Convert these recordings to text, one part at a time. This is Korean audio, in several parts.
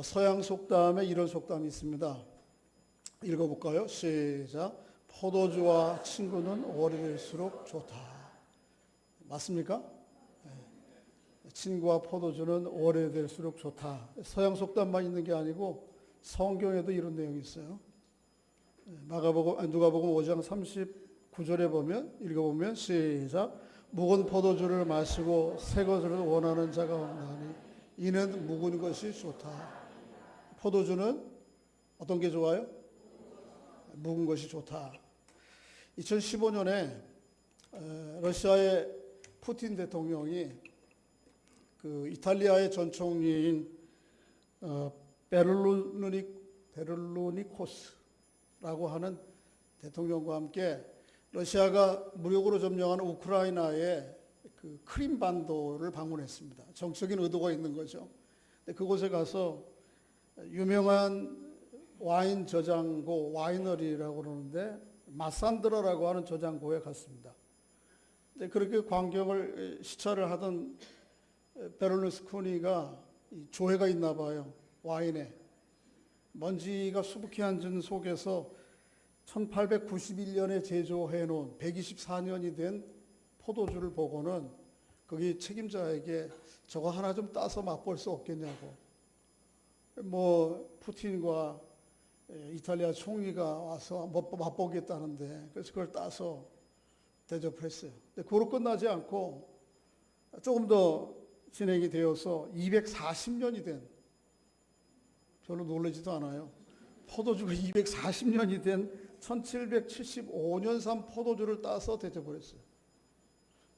서양 속담에 이런 속담이 있습니다. 읽어볼까요? 시작. 포도주와 친구는 오래될수록 좋다. 맞습니까? 친구와 포도주는 오래될수록 좋다. 서양 속담만 있는 게 아니고 성경에도 이런 내용이 있어요. 누가복음 5장 39절에 보면 읽어보면 시작. 묵은 포도주를 마시고 새 것을 원하는 자가 없나니 이는 묵은 것이 좋다. 포도주는 어떤 게 좋아요? 묵은 것이 좋다. 2015년에 러시아의 푸틴 대통령이 그 이탈리아의 전 총리인 베를루니코스라고 하는 대통령과 함께 러시아가 무력으로 점령하는 우크라이나의 그 크림반도를 방문했습니다. 정치적인 의도가 있는 거죠. 그곳에 가서 유명한 와인 저장고, 와이너리라고 그러는데 마산드라라고 하는 저장고에 갔습니다. 그렇게 광경을 시찰을 하던 베를루스코니가 조회가 있나 봐요. 와인에 먼지가 수북히 앉은 속에서 1891년에 제조해 놓은 124년이 된 포도주를 보고는 거기 책임자에게 저거 하나 좀 따서 맛볼 수 없겠냐고. 푸틴과 이탈리아 총리가 와서 맛보겠다는데 그래서 그걸 따서 대접을 했어요. 근데 그로 끝나지 않고 조금 더 진행이 되어서 240년이 된, 별로 놀라지도 않아요. 포도주가 240년이 된 1775년산 포도주를 따서 대접을 했어요.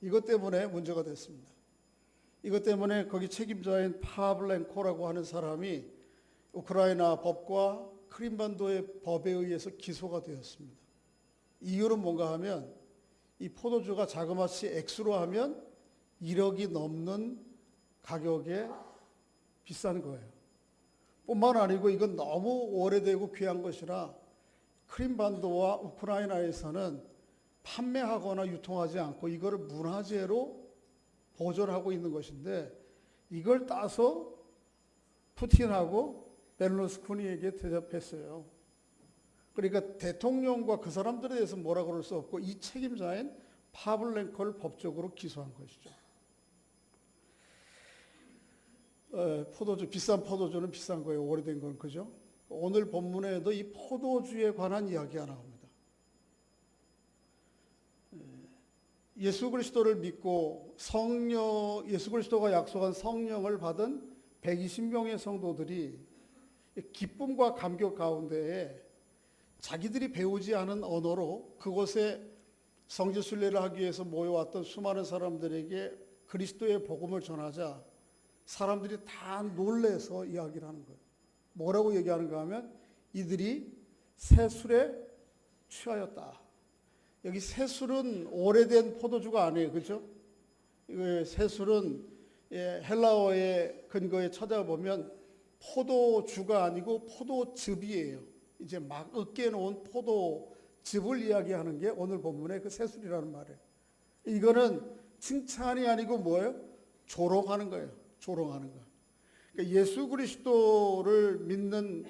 이것 때문에 문제가 됐습니다. 이것 때문에 거기 책임자인 파블렌코라고 하는 사람이 우크라이나 법과 크림반도의 법에 의해서 기소가 되었습니다. 이유는 뭔가 하면 이 포도주가 자그마치 액수로 하면 1억이 넘는 가격에 비싼 거예요. 뿐만 아니고 이건 너무 오래되고 귀한 것이라 크림반도와 우크라이나에서는 판매하거나 유통하지 않고 이거를 문화재로 보존하고 있는 것인데 이걸 따서 푸틴하고 베를루스코니에게 대접했어요. 그러니까 대통령과 그 사람들에 대해서 뭐라 그럴 수 없고 이 책임자인 파블렌코를 법적으로 기소한 것이죠. 포도주, 비싼 포도주는 비싼 거예요. 오래된 건, 그죠? 오늘 본문에도 이 포도주에 관한 이야기가 나옵니다. 예수 그리스도를 믿고 예수 그리스도가 약속한 성령을 받은 120명의 성도들이 기쁨과 감격 가운데에 자기들이 배우지 않은 언어로 그곳에 성지 순례를 하기 위해서 모여왔던 수많은 사람들에게 그리스도의 복음을 전하자 사람들이 다 놀래서 이야기를 하는 거예요. 뭐라고 얘기하는가 하면 이들이 새 술에 취하였다. 여기 새 술은 오래된 포도주가 아니에요. 그렇죠? 새 술은 헬라어의 근거에 찾아보면 포도주가 아니고 포도즙이에요. 이제 막 으깨 놓은 포도즙을 이야기하는 게 오늘 본문의 그 새 술이라는 말이에요. 이거는 칭찬이 아니고 뭐예요? 조롱하는 거예요. 조롱하는 거. 그러니까 예수 그리스도를 믿는,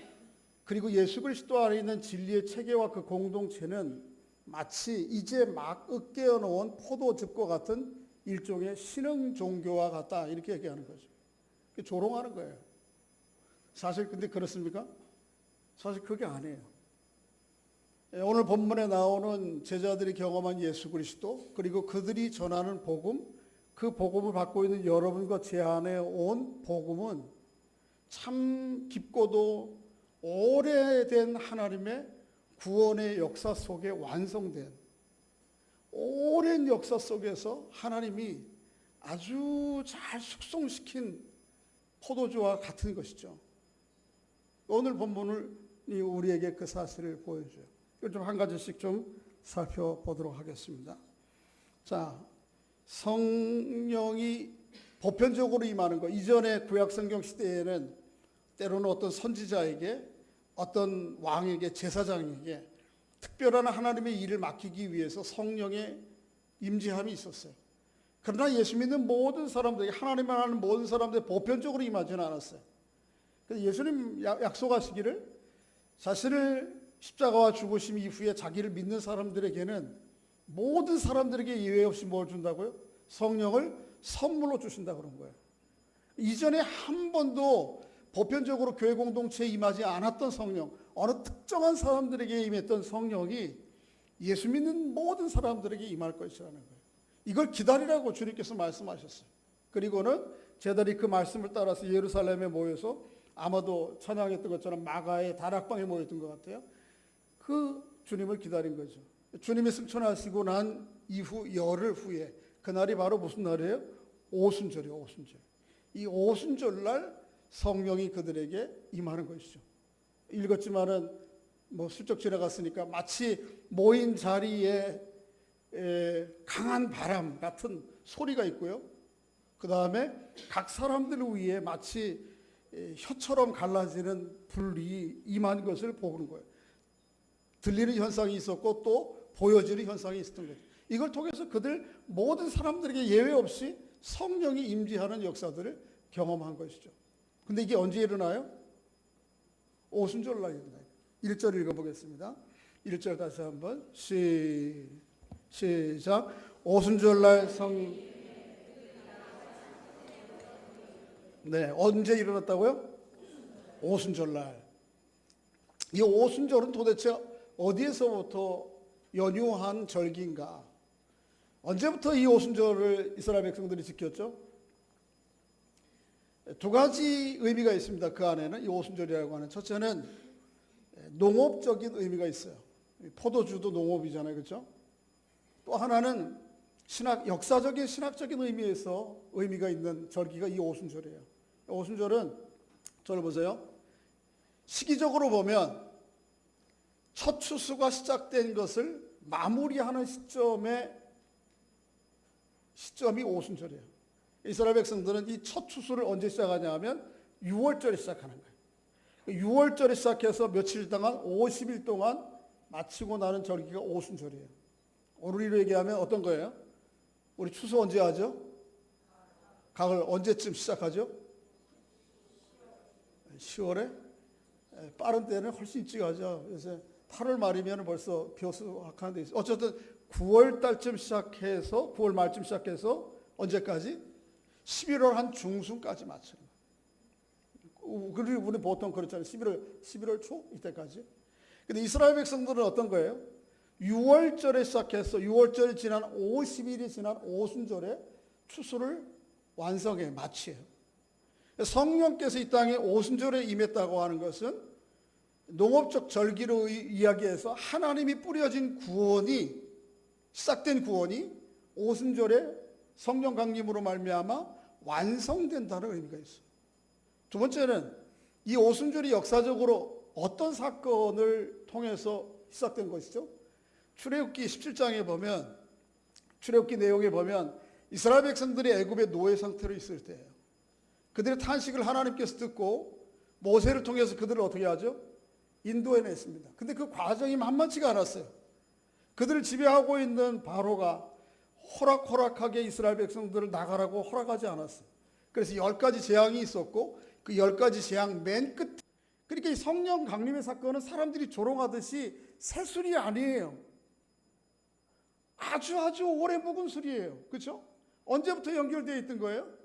그리고 예수 그리스도 안에 있는 진리의 체계와 그 공동체는 마치 이제 막 으깨어 놓은 포도즙과 같은 일종의 신흥 종교와 같다, 이렇게 얘기하는 거죠. 조롱하는 거예요. 사실 근데 그렇습니까? 사실 그게 아니에요. 오늘 본문에 나오는 제자들이 경험한 예수 그리스도, 그리고 그들이 전하는 복음, 그 복음을 받고 있는 여러분과 제 안에 온 복음은 참 깊고도 오래된 하나님의 구원의 역사 속에 완성된 오랜 역사 속에서 하나님이 아주 잘 숙성시킨 포도주와 같은 것이죠. 오늘 본문이 우리에게 그 사실을 보여줘요. 이걸 좀 한 가지씩 좀 살펴보도록 하겠습니다. 자, 성령이 보편적으로 임하는 것. 이전의 구약성경 시대에는 때로는 어떤 선지자에게, 어떤 왕에게, 제사장에게 특별한 하나님의 일을 맡기기 위해서 성령의 임재함이 있었어요. 그러나 예수 믿는 모든 사람들에게, 하나님만 아는 모든 사람들에게 보편적으로 임하지는 않았어요. 그래서 예수님 약속하시기를 자신을 십자가와 죽으심 이후에 자기를 믿는 사람들에게는 모든 사람들에게 예외 없이 뭘 준다고요? 성령을 선물로 주신다 그런 거예요. 이전에 한 번도 보편적으로 교회 공동체에 임하지 않았던 성령, 어느 특정한 사람들에게 임했던 성령이 예수 믿는 모든 사람들에게 임할 것이라는 거예요. 이걸 기다리라고 주님께서 말씀하셨어요. 그리고는 제자들이 그 말씀을 따라서 예루살렘에 모여서 아마도 찬양했던 것처럼 마가의 다락방에 모였던 것 같아요. 그 주님을 기다린 거죠. 주님이 승천하시고 난 이후 열흘 후에 그날이 바로 무슨 날이에요? 오순절이에요. 오순절. 이 오순절날 성령이 그들에게 임하는 것이죠. 읽었지만은 뭐 슬쩍 지나갔으니까 마치 모인 자리에 강한 바람 같은 소리가 있고요. 그 다음에 각 사람들 위에 마치 혀처럼 갈라지는 불이 임한 것을 보는 거예요. 들리는 현상이 있었고 또 보여지는 현상이 있었던 거죠. 이걸 통해서 그들 모든 사람들에게 예외 없이 성령이 임재하는 역사들을 경험한 것이죠. 근데 이게 언제 일어나요? 오순절날 일어나요. 1절 읽어보겠습니다. 1절 다시 한번 시작. 오순절날 네, 언제 일어났다고요? 오순절날. 이 오순절은 도대체 어디에서부터 연유한 절기인가? 언제부터 이 오순절을 이스라엘 백성들이 지켰죠? 두 가지 의미가 있습니다. 그 안에는 이 오순절이라고 하는 첫째는 농업적인 의미가 있어요. 포도주도 농업이잖아요, 그렇죠? 또 하나는 역사적인 신학적인 의미에서 의미가 있는 절기가 이 오순절이에요. 오순절은 저를 보세요. 시기적으로 보면 첫 추수가 시작된 것을 마무리하는 시점이 오순절이에요. 이스라엘 백성들은 이 첫 추수를 언제 시작하냐 하면 6월절에 시작하는 거예요. 6월절에 시작해서 며칠 동안 50일 동안 마치고 나는 절기가 오순절이에요. 우리로 얘기하면 어떤 거예요? 우리 추수 언제 하죠? 가을 언제쯤 시작하죠? 10월에? 빠른 때는 훨씬 일찍 하죠. 그래서 8월 말이면 벌써 벼수확하는 데 있어요. 어쨌든 9월 달쯤 시작해서 9월 말쯤 시작해서 언제까지? 11월 한 중순까지 마치는 거예요. 그리고 우리 보통 그렇잖아요. 11월 초 이때까지. 근데 이스라엘 백성들은 어떤 거예요? 6월절에 시작해서 6월절이 지난 50일이 지난 오순절에 추수를 완성해 마치해요. 성령께서 이 땅에 오순절에 임했다고 하는 것은 농업적 절기로 이야기해서 하나님이 뿌려진 구원이 시작된 구원이 오순절에 성령 강림으로 말미암아 완성된다는 의미가 있어요. 두 번째는 이 오순절이 역사적으로 어떤 사건을 통해서 시작된 것이죠? 출애굽기 17장에 보면 출애굽기 내용에 보면 이스라엘 백성들이 애굽의 노예 상태로 있을 때예요. 그들의 탄식을 하나님께서 듣고 모세를 통해서 그들을 어떻게 하죠? 인도해냈습니다. 근데 그 과정이 만만치가 않았어요. 그들을 지배하고 있는 바로가 호락호락하게 이스라엘 백성들을 나가라고 허락하지 않았어요. 그래서 10가지 재앙이 있었고 그 10가지 재앙 맨 끝. 그러니까 이 성령 강림의 사건은 사람들이 조롱하듯이 새술이 아니에요. 아주 오래 묵은 술이에요. 그렇죠? 언제부터 연결되어 있던 거예요?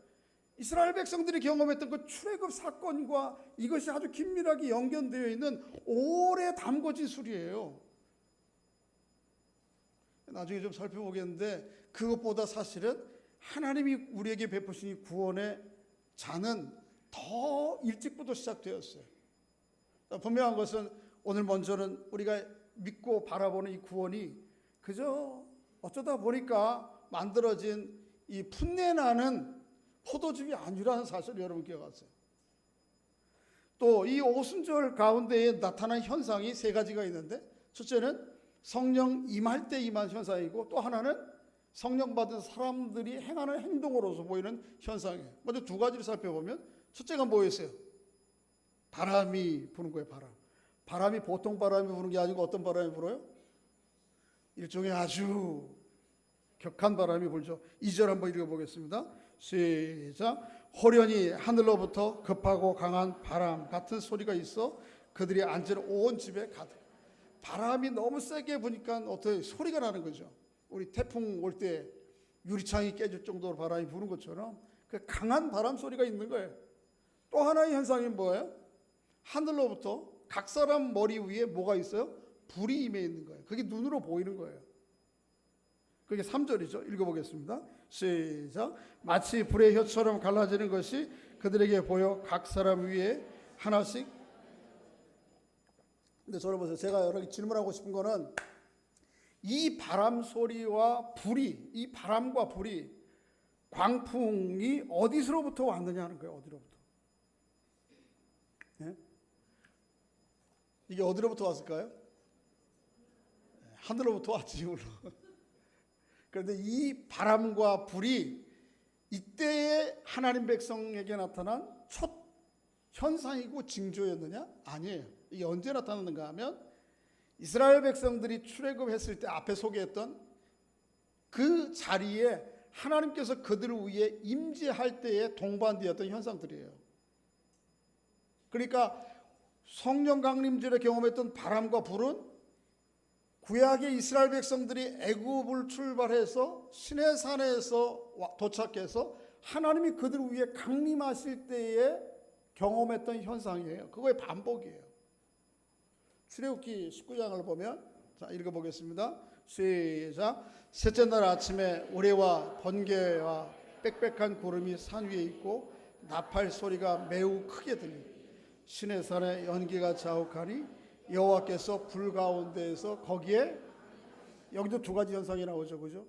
이스라엘 백성들이 경험했던 그 출애굽 사건과 이것이 아주 긴밀하게 연결되어 있는 오래 담궈진 술이에요. 나중에 좀 살펴보겠는데 그것보다 사실은 하나님이 우리에게 베푸신 이 구원의 잔은 더 일찍부터 시작되었어요. 분명한 것은 오늘 먼저는 우리가 믿고 바라보는 이 구원이 그저 어쩌다 보니까 만들어진 이 풋내나는 포도즙이 아니라는 사실을 여러분 기억하세요. 또 이 오순절 가운데에 나타난 현상이 세 가지가 있는데 첫째는 성령 임할 때 임한 현상이고 또 하나는 성령 받은 사람들이 행하는 행동으로서 보이는 현상이에요. 먼저 두 가지를 살펴보면 첫째가 뭐였어요? 바람이 부는 거예요. 바람이 보통 바람이 부는 게 아니고 어떤 바람이 불어요? 일종의 아주 격한 바람이 불죠. 2절 한번 읽어보겠습니다. 시작. 호련히 하늘로부터 급하고 강한 바람 같은 소리가 있어 그들이 앉은 온 집에 가득. 바람이 너무 세게 부니까 어떻게 소리가 나는 거죠. 우리 태풍 올 때 유리창이 깨질 정도로 바람이 부는 것처럼 그 강한 바람 소리가 있는 거예요. 또 하나의 현상이 뭐예요? 하늘로부터 각 사람 머리 위에 뭐가 있어요? 불이 임해 있는 거예요. 그게 눈으로 보이는 거예요. 그게 3절이죠. 읽어보겠습니다. 시작. 마치 불의 혀처럼 갈라지는 것이 그들에게 보여 각 사람 위에 하나씩. 근데 저를 보세요. 제가 여러 개 질문하고 싶은 거는 이 바람 소리와 불이, 이 바람과 불이, 광풍이 어디서부터 왔느냐 하는 거예요. 어디로부터? 네? 이게 어디로부터 왔을까요? 하늘로부터 왔지. 물론. 그런데 이 바람과 불이 이때의 하나님 백성에게 나타난 첫 현상이고 징조였느냐? 아니에요. 이게 언제 나타났는가 하면 이스라엘 백성들이 출애굽했을 때 앞에 소개했던 그 자리에 하나님께서 그들을 위해 임재할 때에 동반되었던 현상들이에요. 그러니까 성령 강림절에 경험했던 바람과 불은 구약의 이스라엘 백성들이 애굽을 출발해서 시내산에서 도착해서 하나님이 그들을 위해 강림하실 때에 경험했던 현상이에요. 그거의 반복이에요. 출애굽기 19장을 보면, 자, 읽어보겠습니다. 시작. 셋째 날 아침에 우레와 번개와 빽빽한 구름이 산 위에 있고 나팔 소리가 매우 크게 들리고 시내산에 연기가 자욱하니 여호와께서 불 가운데에서 거기에, 여기도 두 가지 현상이 나오죠. 그죠?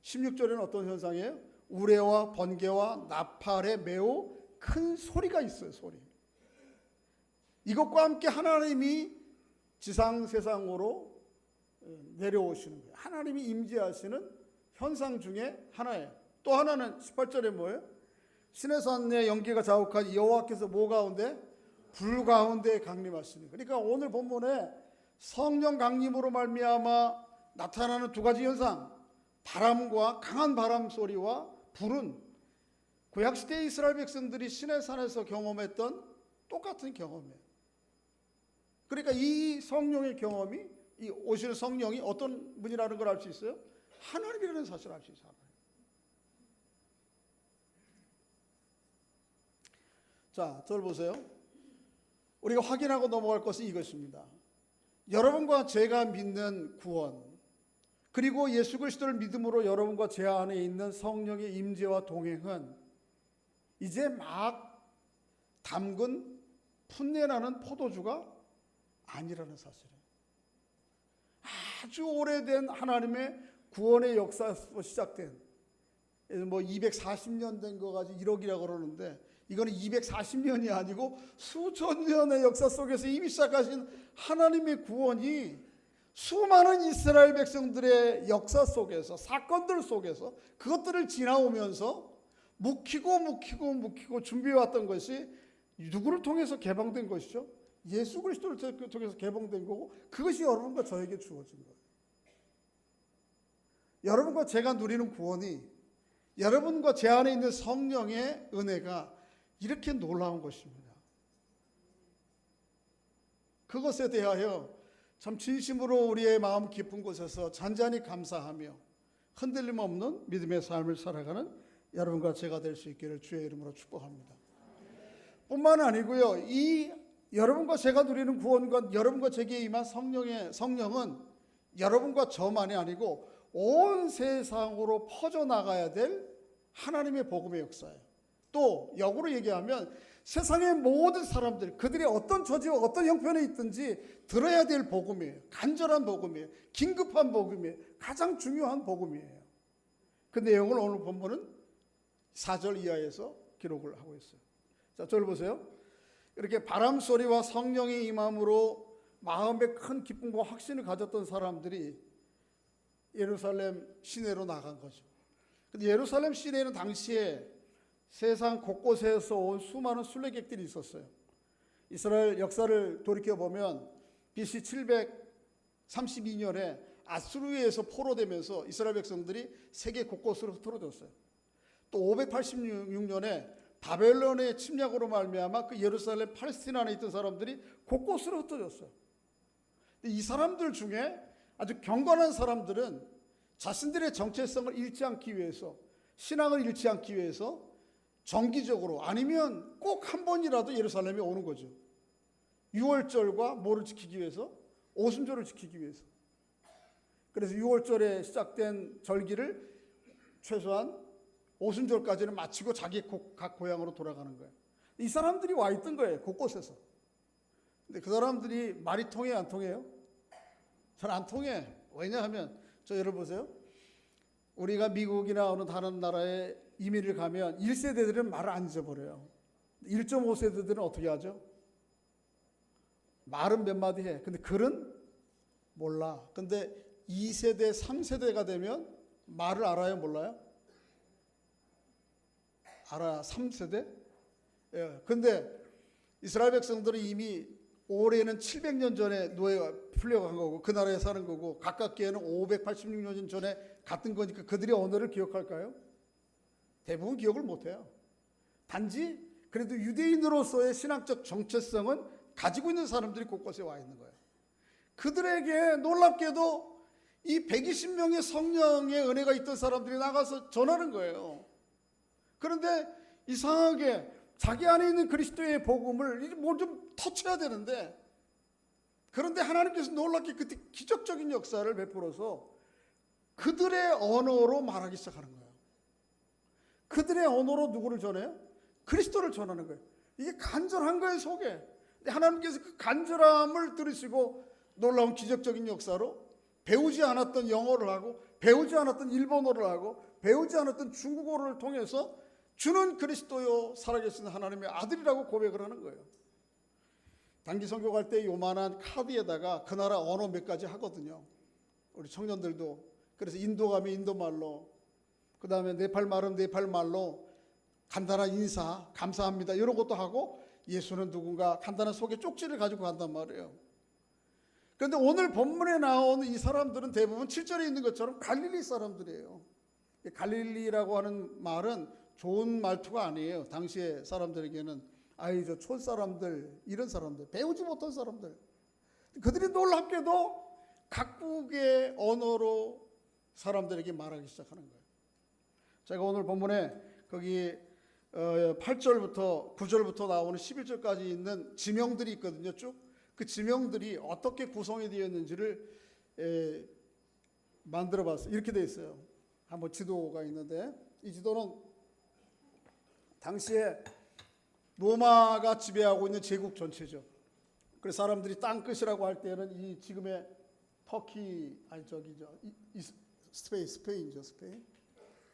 16절에는 어떤 현상이에요? 우레와 번개와 나팔의 매우 큰 소리가 있어요. 소리. 이것과 함께 하나님이 지상 세상으로 내려오시는 거예요. 하나님이 임재하시는 현상 중에 하나예요. 또 하나는 18절에 뭐예요? 시내산에 연기가 자욱하니 여호와께서 뭐 가운데? 불 가운데 강림하시는 거예요. 그러니까 오늘 본문에 성령 강림으로 말미암아 나타나는 두 가지 현상, 바람과 강한 바람 소리와 불은 구약시대 이스라엘 백성들이 시내산에서 경험했던 똑같은 경험이에요. 그러니까 이 성령의 경험이, 이 오시는 성령이 어떤 분이라는 걸 알 수 있어요? 하나님이라는 사실을 알 수 있어요. 자, 저를 보세요. 우리가 확인하고 넘어갈 것은 이것입니다. 여러분과 제가 믿는 구원, 그리고 예수 그리스도를 믿음으로 여러분과 제 안에 있는 성령의 임재와 동행은 이제 막 담근 풋내나는 포도주가 아니라는 사실이에요. 아주 오래된 하나님의 구원의 역사에서 시작된, 뭐 240년 된 거 가지고 1억이라고 그러는데 이거는 240년이 아니고 수천 년의 역사 속에서 이미 시작하신 하나님의 구원이 수많은 이스라엘 백성들의 역사 속에서, 사건들 속에서 그것들을 지나오면서 묵히고 준비해왔던 것이 누구를 통해서 개방된 것이죠? 예수 그리스도를 통해서 개방된 거고, 그것이 여러분과 저에게 주어진 거예요. 여러분과 제가 누리는 구원이, 여러분과 제 안에 있는 성령의 은혜가 이렇게 놀라운 것입니다. 그것에 대하여 참 진심으로 우리의 마음 깊은 곳에서 잔잔히 감사하며 흔들림 없는 믿음의 삶을 살아가는 여러분과 제가 될 수 있기를 주의 이름으로 축복합니다. 뿐만 아니고요, 이 여러분과 제가 누리는 구원과 여러분과 제게 임한 성령은 여러분과 저만이 아니고 온 세상으로 퍼져나가야 될 하나님의 복음의 역사예요. 또 역으로 얘기하면 세상의 모든 사람들, 그들이 어떤 처지와 어떤 형편에 있든지 들어야 될 복음이에요. 간절한 복음이에요. 긴급한 복음이에요. 가장 중요한 복음이에요. 그 내용을 오늘 본문은 4절 이하에서 기록을 하고 있어요. 자, 저를 보세요. 이렇게 바람 소리와 성령의 임함으로 마음에 큰 기쁨과 확신을 가졌던 사람들이 예루살렘 시내로 나간 거죠. 근데 예루살렘 시내에는 당시에 세상 곳곳에서 온 수많은 순례객들이 있었어요. 이스라엘 역사를 돌이켜보면 BC 732년에 아수르에서 포로되면서 이스라엘 백성들이 세계 곳곳으로 흩어졌어요. 또 586년에 바벨론의 침략으로 말미암아 그 예루살렘 팔레스티나 안에 있던 사람들이 곳곳으로 흩어졌어요. 이 사람들 중에 아주 경건한 사람들은 자신들의 정체성을 잃지 않기 위해서, 신앙을 잃지 않기 위해서 정기적으로 아니면 꼭 한 번이라도 예루살렘에 오는 거죠. 유월절과 뭐를 지키기 위해서? 오순절을 지키기 위해서. 그래서 유월절에 시작된 절기를 최소한 오순절까지는 마치고 자기 각 고향으로 돌아가는 거예요. 이 사람들이 와 있던 거예요, 곳곳에서. 근데 그 사람들이 말이 통해요, 안 통해요? 잘 안 통해. 왜냐하면 저 여러분 보세요. 우리가 미국이나 어느 다른 나라에 이민을 가면 1세대들은 말을 안 잊어버려요. 1.5세대들은 어떻게 하죠? 말은 몇 마디 해. 근데 글은 몰라. 근데 2세대, 3세대가 되면 말을 알아요, 몰라요? 알아. 3세대? 예. 근데 이스라엘 백성들은 이미 올해는 700년 전에 노예가 풀려간 거고 그 나라에 사는 거고 가깝게는 586년 전에 갔던 거니까 그들의 언어를 기억할까요? 대부분 기억을 못해요. 단지 그래도 유대인으로서의 신학적 정체성은 가지고 있는 사람들이 곳곳에 와 있는 거예요. 그들에게 놀랍게도 이 120명의 성령의 은혜가 있던 사람들이 나가서 전하는 거예요. 그런데 이상하게 자기 안에 있는 그리스도의 복음을 뭐 좀 터쳐야 되는데, 그런데 하나님께서 놀랍게 그때 기적적인 역사를 베풀어서 그들의 언어로 말하기 시작하는 거예요. 그들의 언어로 누구를 전해요? 그리스도를 전하는 거예요. 이게 간절한 거예요, 속에. 근데 하나님께서 그 간절함을 들으시고 놀라운 기적적인 역사로 배우지 않았던 영어를 하고 배우지 않았던 일본어를 하고 배우지 않았던 중국어를 통해서 주는 그리스도요 살아계신 하나님의 아들이라고 고백을 하는 거예요. 단기 선교 갈 때 요만한 카드에다가 그 나라 언어 몇 가지 하거든요. 우리 청년들도. 그래서 인도 가면 인도말로, 그 다음에 네팔 말은 네팔말로 간단한 인사, 감사합니다 이런 것도 하고, 예수는 누군가 간단한 소개 쪽지를 가지고 간단 말이에요. 그런데 오늘 본문에 나오는 이 사람들은 대부분 7절에 있는 것처럼 갈릴리 사람들이에요. 갈릴리라고 하는 말은 좋은 말투가 아니에요. 당시의 사람들에게는 저 촌사람들, 이런 사람들, 배우지 못한 사람들. 그들이 놀랍게도 각국의 언어로 사람들에게 말하기 시작하는 거예요. 제가 오늘 본문에 거기 8절부터 9절부터 나오는 11절까지 있는 지명들이 있거든요. 쭉 그 지명들이 어떻게 구성이 되어 있는지를 만들어 봤어요. 이렇게 되어 있어요. 한번 지도가 있는데, 이 지도는 당시에 로마가 지배하고 있는 제국 전체죠. 그래서 사람들이 땅끝이라고 할 때는 이 지금의 터키, 스페인이죠, 스페인.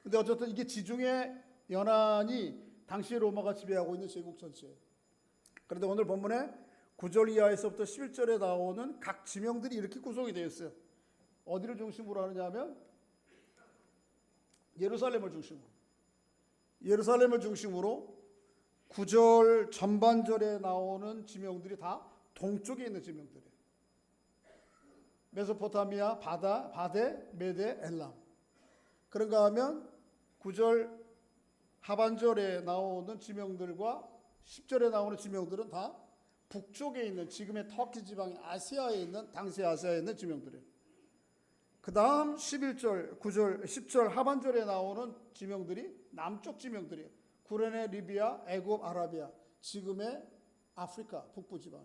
근데 어쨌든 이게 지중해 연안이 당시에 로마가 지배하고 있는 제국 전체. 그런데 오늘 본문에 9절 이하에서부터 11절에 나오는 각 지명들이 이렇게 구성이 되어 있어요. 어디를 중심으로 하느냐 하면 예루살렘을 중심으로 9절 전반절에 나오는 지명들이 다 동쪽에 있는 지명들이에요. 메소포타미아, 바데, 메데, 엘람. 그런가 하면 9절 하반절에 나오는 지명들과 10절에 나오는 지명들은 다 북쪽에 있는 지금의 터키 지방의 아시아에 있는, 당시 아시아에 있는 지명들이에요. 그 다음 11절, 9절, 10절 하반절에 나오는 지명들이 남쪽 지명들이에요. 구레네, 리비아, 애굽, 아라비아, 지금의 아프리카 북부 지방.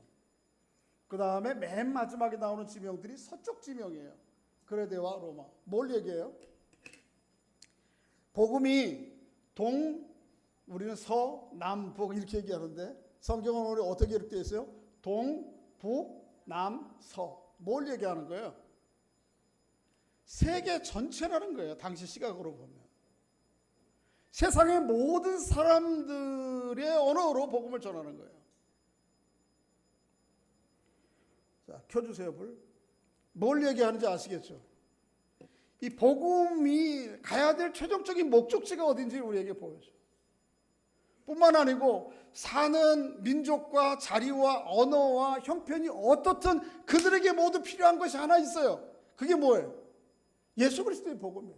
그 다음에 맨 마지막에 나오는 지명들이 서쪽 지명이에요. 그레데와 로마. 뭘 얘기해요? 복음이 우리는 서, 남, 북 이렇게 얘기하는데 성경은 오늘 어떻게 이렇게 되어 있어요? 동, 북, 남, 서. 뭘 얘기하는 거예요? 세계 전체라는 거예요. 당시 시각으로 보면. 세상의 모든 사람들의 언어로 복음을 전하는 거예요. 자, 켜주세요, 불. 뭘 얘기하는지 아시겠죠? 이 복음이 가야 될 최종적인 목적지가 어딘지 우리에게 보여줘요. 뿐만 아니고 사는 민족과 자리와 언어와 형편이 어떻든 그들에게 모두 필요한 것이 하나 있어요. 그게 뭐예요? 예수 그리스도의 복음이에요.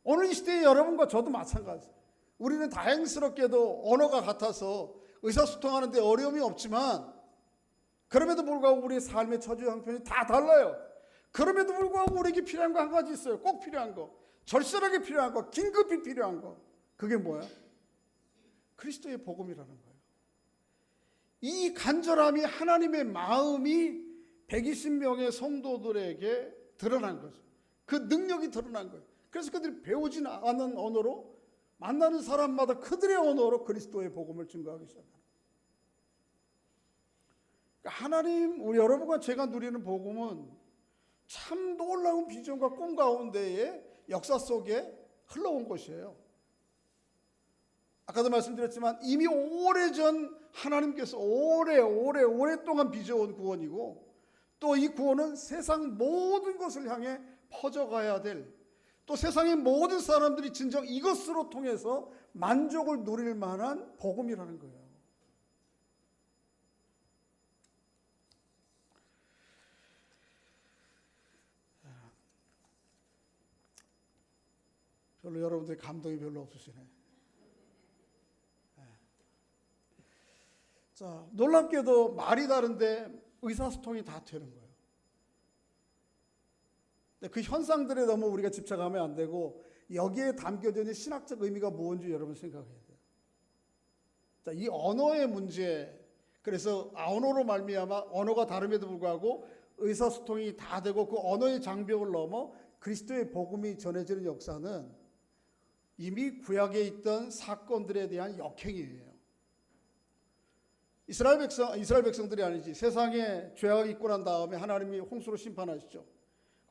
오늘 이 시대의 여러분과 저도 마찬가지예요. 우리는 다행스럽게도 언어가 같아서 의사소통하는 데 어려움이 없지만 그럼에도 불구하고 우리의 삶의 처지 형편이 다 달라요. 그럼에도 불구하고 우리에게 필요한 거 한 가지 있어요. 꼭 필요한 거, 절실하게 필요한 거, 긴급히 필요한 거. 그게 뭐야? 그리스도의 복음이라는 거예요. 이 간절함이, 하나님의 마음이 120명의 성도들에게 드러난 거죠. 그 능력이 드러난 거예요. 그래서 그들이 배우지 않은 언어로 만나는 사람마다 그들의 언어로 그리스도의 복음을 증거하기 시작합니다. 그러니까 하나님, 우리 여러분과 제가 누리는 복음은 참 놀라운 비전과 꿈 가운데에 역사 속에 흘러온 것이에요. 아까도 말씀드렸지만 이미 오래전 하나님께서 오랫동안 빚어온 구원이고, 또 이 구원은 세상 모든 것을 향해 퍼져가야 될, 또 세상의 모든 사람들이 진정 이것으로 통해서 만족을 누릴 만한 복음이라는 거예요. 별로 여러분들이 감동이 별로 없으시네. 자, 놀랍게도 말이 다른데 의사소통이 다 되는 거예요. 그 현상들에 너무 우리가 집착하면 안 되고, 여기에 담겨져 있는 신학적 의미가 뭔지 여러분 생각해야 돼요. 자, 이 언어의 문제, 그래서 언어로 말미암아 언어가 다름에도 불구하고 의사소통이 다 되고 그 언어의 장벽을 넘어 그리스도의 복음이 전해지는 역사는 이미 구약에 있던 사건들에 대한 역행이에요. 이스라엘 백성들이 아니지, 세상에 죄악이 있고 난 다음에 하나님이 홍수로 심판하시죠.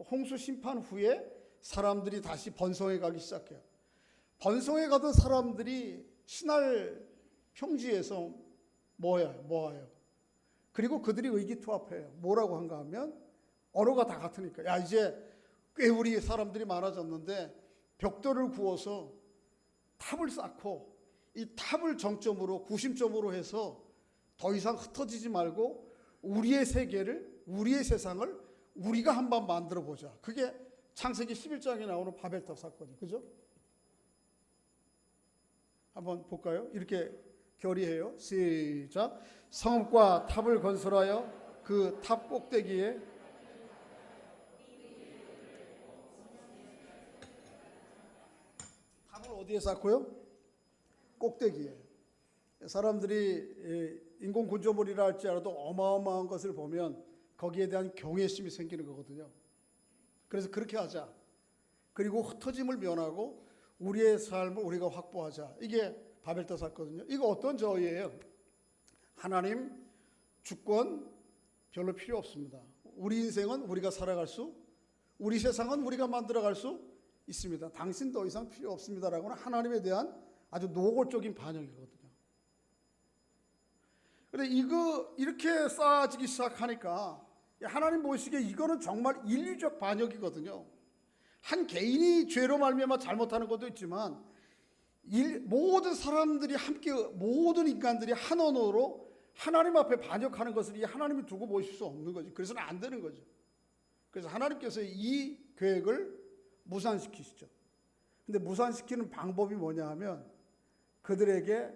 홍수 심판 후에 사람들이 다시 번성해 가기 시작해요. 번성해 가던 사람들이 신할 평지에서 모아요. 그리고 그들이 의기투합해요. 뭐라고 한가 하면, 언어가 다 같으니까, 야, 이제 꽤 우리 사람들이 많아졌는데 벽돌을 구워서 탑을 쌓고 이 탑을 정점으로, 구심점으로 해서 더 이상 흩어지지 말고 우리의 세계를, 우리의 세상을 우리가 한번 만들어 보자. 그게 창세기 11장에 나오는 바벨탑 사건이에요. 그죠? 한번 볼까요? 이렇게 결의해요. 시작. 성읍과 탑을 건설하여 그 탑 꼭대기에 탑을 어디에 쌓고요? 꼭대기에. 사람들이 인공 구조물이라 할지라도 어마어마한 것을 보면 거기에 대한 경외심이 생기는 거거든요. 그래서 그렇게 하자. 그리고 흩어짐을 면하고 우리의 삶을 우리가 확보하자. 이게 바벨탑 사건이거든요. 이거 어떤 저희예요? 하나님 주권 별로 필요 없습니다. 우리 인생은 우리가 살아갈 수, 우리 세상은 우리가 만들어갈 수 있습니다. 당신 더 이상 필요 없습니다라고는 하나님에 대한 아주 노골적인 반영이거든요. 그런데 이거 이렇게 쌓아지기 시작하니까 하나님 보시기에 이거는 정말 인류적 반역이거든요. 한 개인이 죄로 말미암아 잘못하는 것도 있지만 모든 사람들이 함께, 모든 인간들이 한 언어로 하나님 앞에 반역하는 것을 이 하나님이 두고 보실 수 없는 거죠. 그래서는 안 되는 거죠. 그래서 하나님께서 이 계획을 무산시키시죠. 근데 무산시키는 방법이 뭐냐 하면 그들에게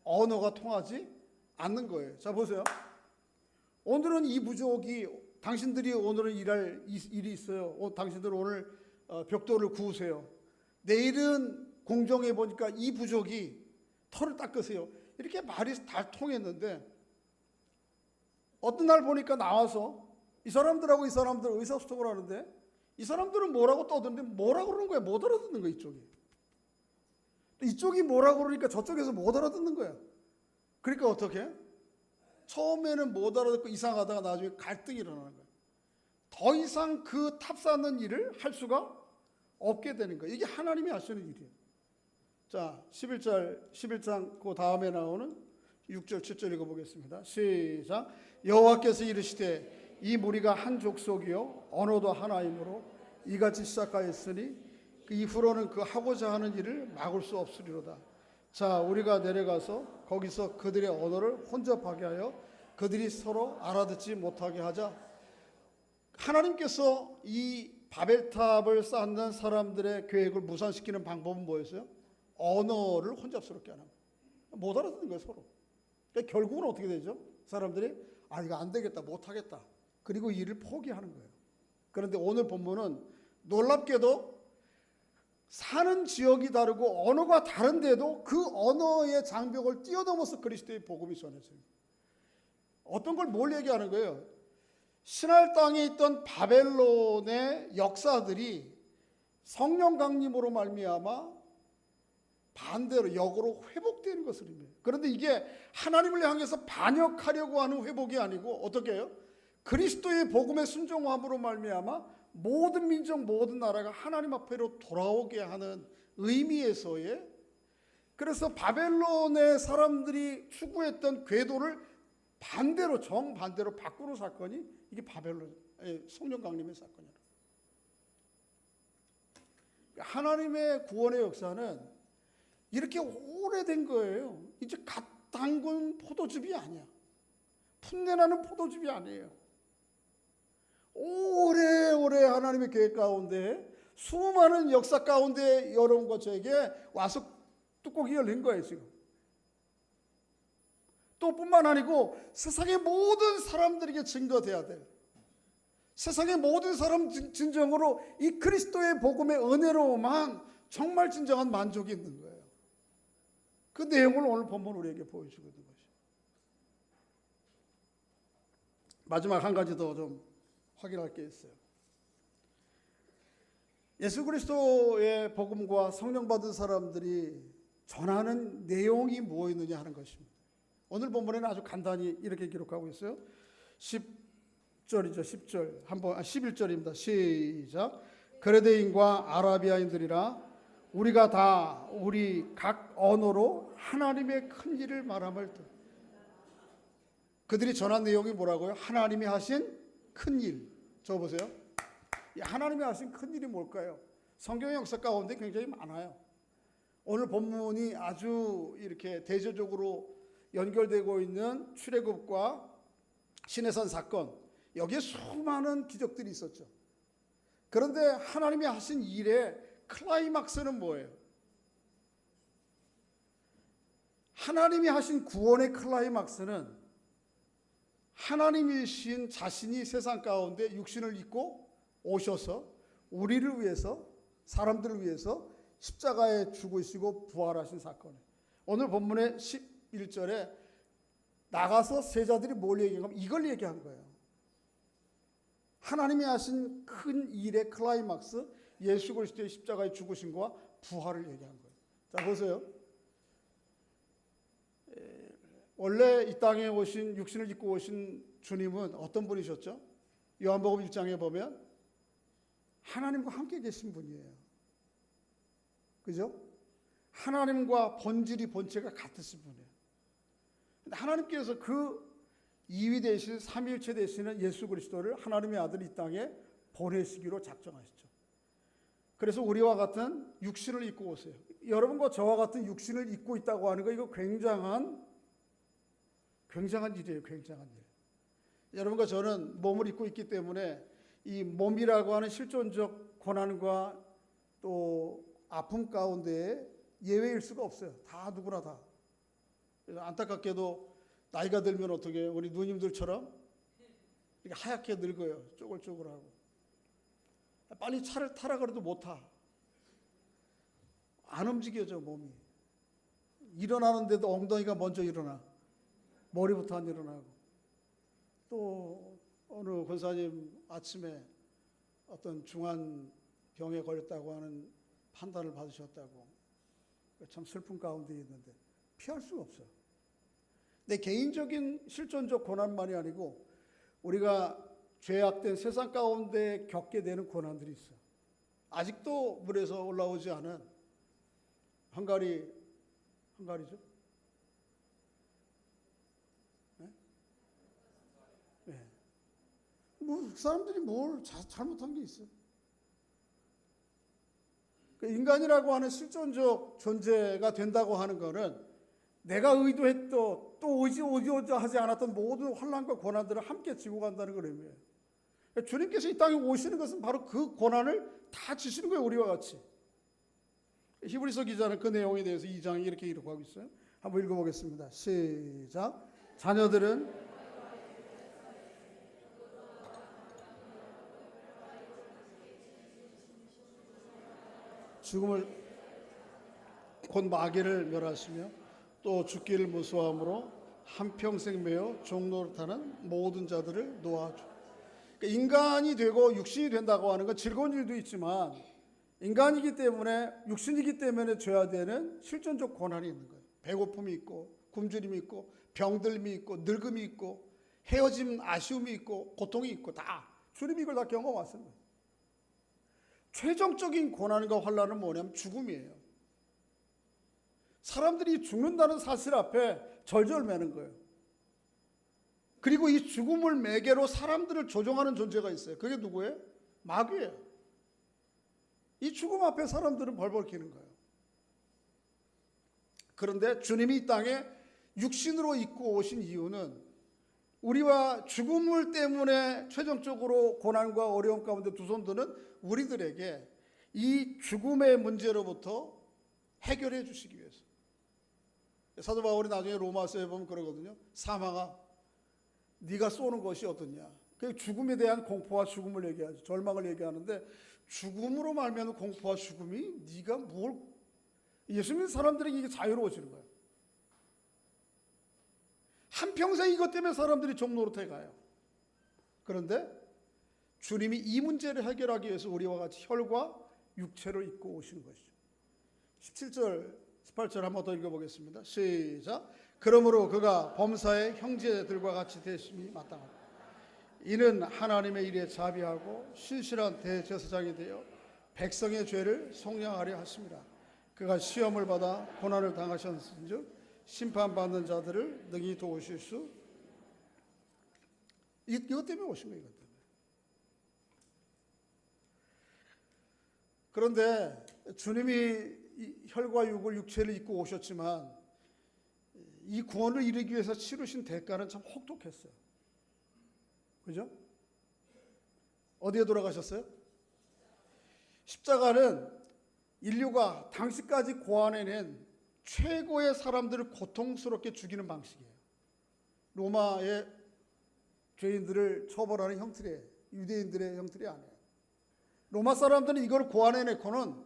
언어가 통하지 않는 거예요. 자, 보세요. 오늘은 이 부족이, 당신들이 오늘은 일할 일이 있어요. 당신들 오늘 벽돌을 구우세요. 내일은 공정해 보니까 이 부족이 털을 닦으세요. 이렇게 말이 다 통했는데 어떤 날 보니까 나와서 이 사람들하고 이 사람들 의사소통을 하는데 이 사람들은 뭐라고 떠드는데 뭐라고 그러는 거야? 못 알아듣는 거야, 이쪽이. 이쪽이 뭐라고 그러니까 저쪽에서 못 알아듣는 거야. 그러니까 어떻게? 처음에는 못 알아듣고 이상하다가 나중에 갈등이 일어나는 거예요. 더 이상 그 탑 쌓는 일을 할 수가 없게 되는 거예요. 이게 하나님이 하시는 일이에요. 자, 11장 그 다음에 나오는 6절 7절 읽어보겠습니다. 시작. 여호와께서 이르시되 이 무리가 한 족속이요 언어도 하나이므로 이같이 시작하였으니 그 이후로는 그 하고자 하는 일을 막을 수 없으리로다. 자, 우리가 내려가서 거기서 그들의 언어를 혼잡하게 하여 그들이 서로 알아듣지 못하게 하자. 하나님께서 이 바벨탑을 쌓는 사람들의 계획을 무산시키는 방법은 뭐였어요? 언어를 혼잡스럽게 하는 거예요. 못 알아듣는 거예요, 서로. 그러니까 결국은 어떻게 되죠? 사람들이 이거 안 되겠다, 못 하겠다. 그리고 일을 포기하는 거예요. 그런데 오늘 본문은 놀랍게도 사는 지역이 다르고 언어가 다른데도 그 언어의 장벽을 뛰어넘어서 그리스도의 복음이 전해져요. 어떤 걸 뭘 얘기하는 거예요? 신할 땅에 있던 바벨론의 역사들이 성령 강림으로 말미암아 반대로 역으로 회복되는 것을 의미해요. 그런데 이게 하나님을 향해서 반역하려고 하는 회복이 아니고 어떻게 해요? 그리스도의 복음의 순종함으로 말미암아 모든 민족 모든 나라가 하나님 앞으로 돌아오게 하는 의미에서의, 그래서 바벨론의 사람들이 추구했던 궤도를 반대로 정반대로 바꾸는 사건이 이게 바벨론의 성령 강림의 사건이에요. 하나님의 구원의 역사는 이렇게 오래된 거예요. 이제 갓 담근 포도즙이 아니야. 풋내나는 포도즙이 아니에요. 오래오래 하나님의 계획 가운데 수많은 역사 가운데 여러분과 저에게 와서 뚜껑이 열린 거예요 지금. 또 뿐만 아니고 세상의 모든 사람들에게 증거돼야 될, 세상의 모든 사람 진정으로 이 그리스도의 복음의 은혜로만 정말 진정한 만족이 있는 거예요. 그 내용을 오늘 본문 우리에게 보여주고 있는 것이죠. 마지막 한 가지 더 좀 확인할 게 있어요. 예수 그리스도의 복음과 성령 받은 사람들이 전하는 내용이 무엇이느냐 하는 것입니다. 오늘 본문에는 아주 간단히 이렇게 기록하고 있어요. 10절이죠. 10절. 11절입니다. 시작. 그레데인과 아라비아인들이라 우리가 다 우리 각 언어로 하나님의 큰 일을 말함을 듣. 그들이 전한 내용이 뭐라고요? 하나님이 하신 큰 일. 저 보세요. 하나님이 하신 큰 일이 뭘까요? 성경의 역사 가운데 굉장히 많아요. 오늘 본문이 아주 이렇게 대조적으로 연결되고 있는 출애굽과 시내산 사건, 여기에 수많은 기적들이 있었죠. 그런데 하나님이 하신 일의 클라이막스는 뭐예요? 하나님이 하신 구원의 클라이막스는 하나님이신 자신이 세상 가운데 육신을 입고 오셔서 우리를 위해서, 사람들을 위해서 십자가에 죽으시고 부활하신 사건이에요. 오늘 본문의 11절에 나가서 세자들이 뭘 얘기하면 이걸 얘기한 거예요. 하나님이 하신 큰 일의 클라이막스, 예수 그리스도의 십자가의 죽으심과 부활을 얘기한 거예요. 자, 보세요. 원래 이 땅에 오신, 육신을 입고 오신 주님은 어떤 분이셨죠? 요한복음 1장에 보면 하나님과 함께 계신 분이에요. 그죠? 하나님과 본질이 본체가 같으신 분이에요. 근데 하나님께서 그 이위 되신 삼위일체 되시는 예수 그리스도를 하나님의 아들 이 땅에 보내시기로 작정하셨죠. 그래서 우리와 같은 육신을 입고 오세요. 여러분과 저와 같은 육신을 입고 있다고 하는 거, 이거 굉장한 일이에요. 굉장한 일. 여러분과 저는 몸을 입고 있기 때문에 이 몸이라고 하는 실존적 고난과 또 아픔 가운데 예외일 수가 없어요. 다 누구나 다. 안타깝게도 나이가 들면 어떻게 해요? 우리 누님들처럼 이렇게 하얗게 늙어요. 쪼글쪼글하고. 빨리 차를 타라 그래도 못 타. 안 움직여져 몸이. 일어나는데도 엉덩이가 먼저 일어나. 머리부터 안 일어나고. 또 어느 권사님 아침에 어떤 중한 병에 걸렸다고 하는 판단을 받으셨다고. 참 슬픈 가운데 있는데 피할 수가 없어요. 내 개인적인 실존적 고난만이 아니고 우리가 죄악된 세상 가운데 겪게 되는 고난들이 있어요. 아직도 물에서 올라오지 않은 헝가리죠? 네? 네. 뭐 사람들이 뭘 잘못한 게 있어요? 인간이라고 하는 실존적 존재가 된다고 하는 것은 내가 의도했던 또 의도하지 않았던 모든 환난과 고난들을 함께 지고 간다는 걸 의미해요. 주님께서 이 땅에 오시는 것은 바로 그 고난을 다 지시는 거예요. 우리와 같이. 히브리서 기자는 그 내용에 대해서 2장에 이렇게 기록하고 있어요. 한번 읽어보겠습니다. 시작. 자녀들은 죽음을 곧 마귀를 멸하시며 또 죽기를 무서워함으로 한평생 매어 종노릇하는 모든 자들을 놓아주. 그러니까 인간이 되고 육신이 된다고 하는 건 즐거운 일도 있지만 인간이기 때문에 육신이기 때문에 져야 되는 실존적 고난이 있는 거예요. 배고픔이 있고 굶주림이 있고 병들림이 있고 늙음이 있고 헤어짐 아쉬움이 있고 고통이 있고 다 주님이 이걸 다 경험했습니다. 최종적인 고난과 환난은 뭐냐면 죽음이에요. 사람들이 죽는다는 사실 앞에 절절 매는 거예요. 그리고 이 죽음을 매개로 사람들을 조종하는 존재가 있어요. 그게 누구예요? 마귀예요. 이 죽음 앞에 사람들은 벌벌 기는 거예요. 그런데 주님이 이 땅에 육신으로 입고 오신 이유는 우리와 죽음을 때문에 최종적으로 고난과 어려움 가운데 두 손 드는 우리들에게 이 죽음의 문제로부터 해결해 주시기 위해서. 사도 바울이 나중에 로마서에 보면 그러거든요. 사망아, 네가 쏘는 것이 어떠냐. 그 죽음에 대한 공포와 죽음을 얘기하죠. 절망을 얘기하는데 죽음으로 말미암은 공포와 죽음이 네가 뭘, 예수 믿는 사람들에게 이게 자유로워지는 거예요. 한평생 이것 때문에 사람들이 종노릇해 가요. 그런데 주님이 이 문제를 해결하기 위해서 우리와 같이 혈과 육체를 입고 오시는 것이죠. 17절 18절 한번 더 읽어보겠습니다. 시작. 그러므로 그가 범사의 형제들과 같이 되심이 마땅하다. 이는 하나님의 일에 자비하고 신실한 대제사장이 되어 백성의 죄를 속량하려 하심이라. 그가 시험을 받아 고난을 당하셨은즉 심판받는 자들을 능히 도우실 수. 이것 때문에 오신 거예요. 이것 때문에. 그런데 주님이 혈과 육을 육체를 입고 오셨지만 이 구원을 이루기 위해서 치르신 대가는 참 혹독했어요. 그죠? 어디에 돌아가셨어요? 십자가는 인류가 당시까지 고안해낸 최고의 사람들을 고통스럽게 죽이는 방식이에요. 로마의 죄인들을 처벌하는 형틀이에요. 유대인들의 형틀이 아니에요. 로마 사람들은 이걸 고안해내고는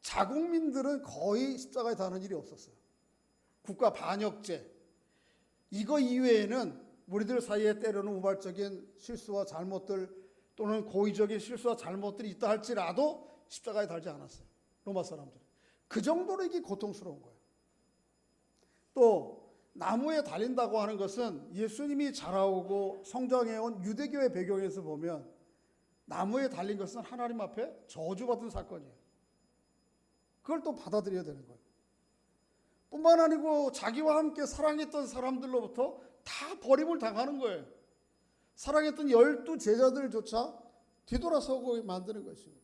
자국민들은 거의 십자가에 다는 일이 없었어요. 국가 반역죄 이거 이외에는 우리들 사이에 때로는 우발적인 실수와 잘못들 또는 고의적인 실수와 잘못들이 있다 할지라도 십자가에 달지 않았어요. 로마 사람들. 그 정도로 이게 고통스러운 거예요. 또 나무에 달린다고 하는 것은 예수님이 자라오고 성장해온 유대교의 배경에서 보면 나무에 달린 것은 하나님 앞에 저주받은 사건이에요. 그걸 또 받아들여야 되는 거예요. 뿐만 아니고 자기와 함께 사랑했던 사람들로부터 다 버림을 당하는 거예요. 사랑했던 12 제자들조차 뒤돌아서고 만드는 것입니다.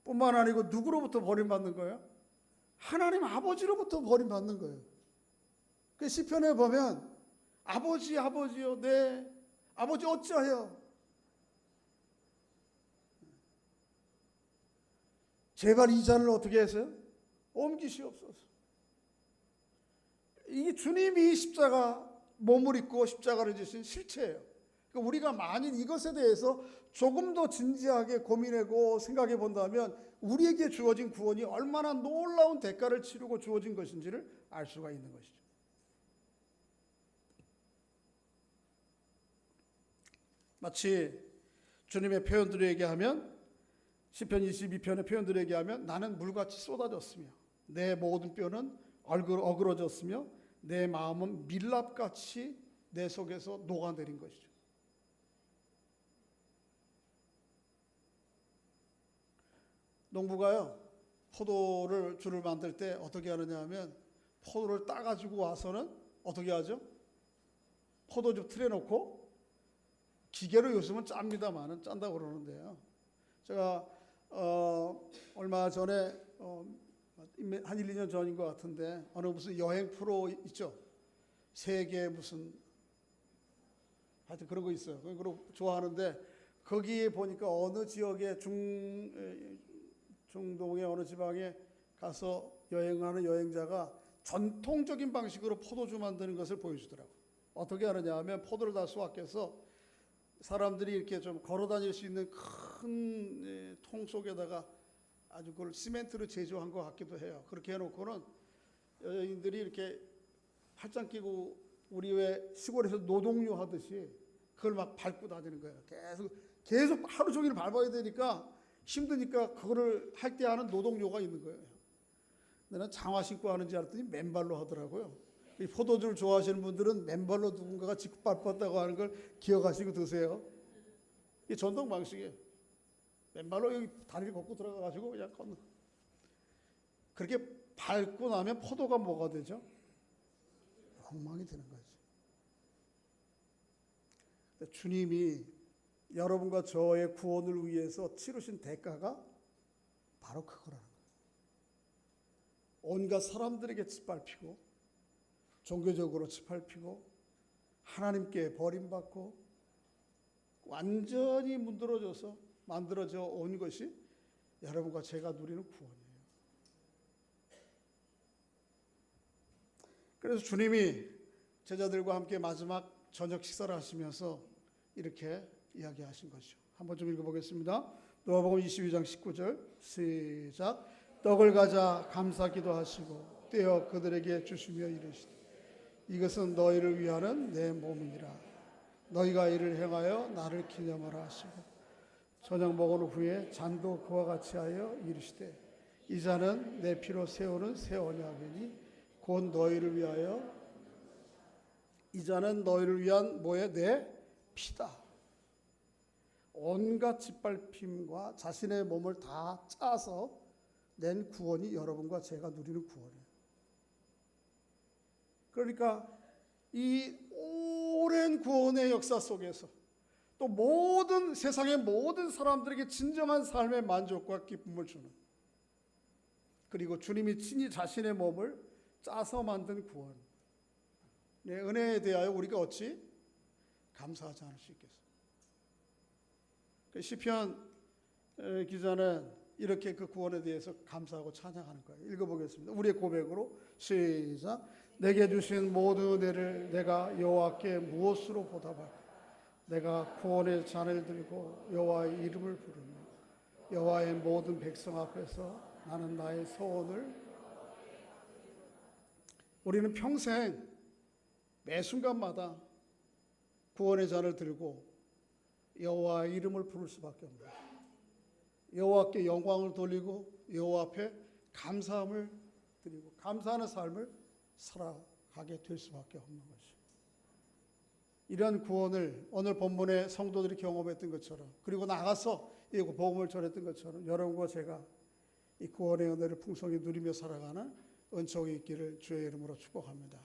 뿐만 아니고 누구로부터 버림받는 거예요? 하나님 아버지로부터 버림받는 거예요. 그 시편에 보면 아버지 아버지요 내 아버지 어찌하여 제발 이 잔을 어떻게 해서요? 옮기시옵소서. 이게 주님이 십자가 몸을 입고 십자가를 지신 실체예요. 그러니까 우리가 만일 이것에 대해서 조금 더 진지하게 고민하고 생각해 본다면 우리에게 주어진 구원이 얼마나 놀라운 대가를 치르고 주어진 것인지를 알 수가 있는 것이죠. 마치 주님의 표현들을 얘기하면 시편 22편의 표현들을 얘기하면 나는 물같이 쏟아졌으며 내 모든 뼈는 어그러졌으며 내 마음은 밀랍같이 내 속에서 녹아내린 것이죠. 농부가요 포도를 줄을 만들 때 어떻게 하느냐 하면 포도를 따가지고 와서는 어떻게 하죠? 포도즙 틀에 놓고 기계로 요즘은 짭니다만은 짠다고 그러는데요. 제가 얼마 전에 한 1, 2년 전인 것 같은데 어느 무슨 여행 프로 있죠. 세계 무슨 하여튼 그런 거 있어요. 그런 거 좋아하는데 거기에 보니까 어느 지역의 중동의 어느 지방에 가서 여행하는 여행자가 전통적인 방식으로 포도주 만드는 것을 보여주더라고. 어떻게 하느냐 하면 포도를 다 수확해서 사람들이 이렇게 좀 걸어 다닐 수 있는 큰 통 속에다가 아주 그걸 시멘트로 제조한 것 같기도 해요. 그렇게 해놓고는 여인들이 이렇게 팔짱 끼고 우리 왜 시골에서 노동요 하듯이 그걸 막 밟고 다니는 거예요. 계속 하루 종일 밟아야 되니까 힘드니까 그거를 할 때 하는 노동요가 있는 거예요. 나는 장화 신고 하는지 알았더니 맨발로 하더라고요. 이 포도주를 좋아하시는 분들은 맨발로 누군가가 짚고 밟았다고 하는 걸 기억하시고 드세요. 이게 전통 방식이에요. 맨발로 여기 다리를 걷고 들어가가지고 그냥 걷는. 그렇게 밟고 나면 포도가 뭐가 되죠? 엉망이 되는 거지. 주님이 여러분과 저의 구원을 위해서 치르신 대가가 바로 그거라는 거예요. 온갖 사람들에게 짓밟히고 종교적으로 짓밟히고 하나님께 버림받고 완전히 만들어져 온 것이 여러분과 제가 누리는 구원이에요. 그래서 주님이 제자들과 함께 마지막 저녁 식사를 하시면서 이렇게 이야기하신 것이죠. 한번 좀 읽어보겠습니다. 누가복음 22장 19절 시작. 떡을 가져 감사 기도하시고 떼어 그들에게 주시며 이르시되 이것은 너희를 위하는 내 몸이니라. 너희가 이를 행하여 나를 기념하라 하시고 저녁 먹은 후에 잔도 그와 같이 하여 이르시되 이 잔은 내 피로 세우는 새 언약이니 곧 너희를 위하여 이 잔은 너희를 위한 뭐에 내 피다. 온갖 짓밟힘과 자신의 몸을 다 짜서 낸 구원이 여러분과 제가 누리는 구원이에요. 그러니까 이 오랜 구원의 역사 속에서 또 모든 세상의 모든 사람들에게 진정한 삶의 만족과 기쁨을 주는, 그리고 주님이 친히 자신의 몸을 짜서 만든 구원, 은혜에 대하여 우리가 어찌 감사하지 않을 수 있겠어요. 시편 기자는 이렇게 그 구원에 대해서 감사하고 찬양하는 거예요. 읽어보겠습니다. 우리의 고백으로 시작. 내게 주신 모든 은혜를 내가 여호와께 무엇으로 보답할까? 내가 구원의 잔을 들고 여호와의 이름을 부르며 여호와의 모든 백성 앞에서 나는 나의 소원을. 우리는 평생 매 순간마다 구원의 잔을 들고 여호와의 이름을 부를 수밖에 없는 거예요. 여호와께 영광을 돌리고 여호와 앞에 감사함을 드리고 감사하는 삶을 살아가게 될 수밖에 없는 것이죠. 이러한 구원을 오늘 본문의 성도들이 경험했던 것처럼, 그리고 나가서 이 복음을 전했던 것처럼 여러분과 제가 이 구원의 은혜를 풍성히 누리며 살아가는 은총이 있기를 주의 이름으로 축복합니다.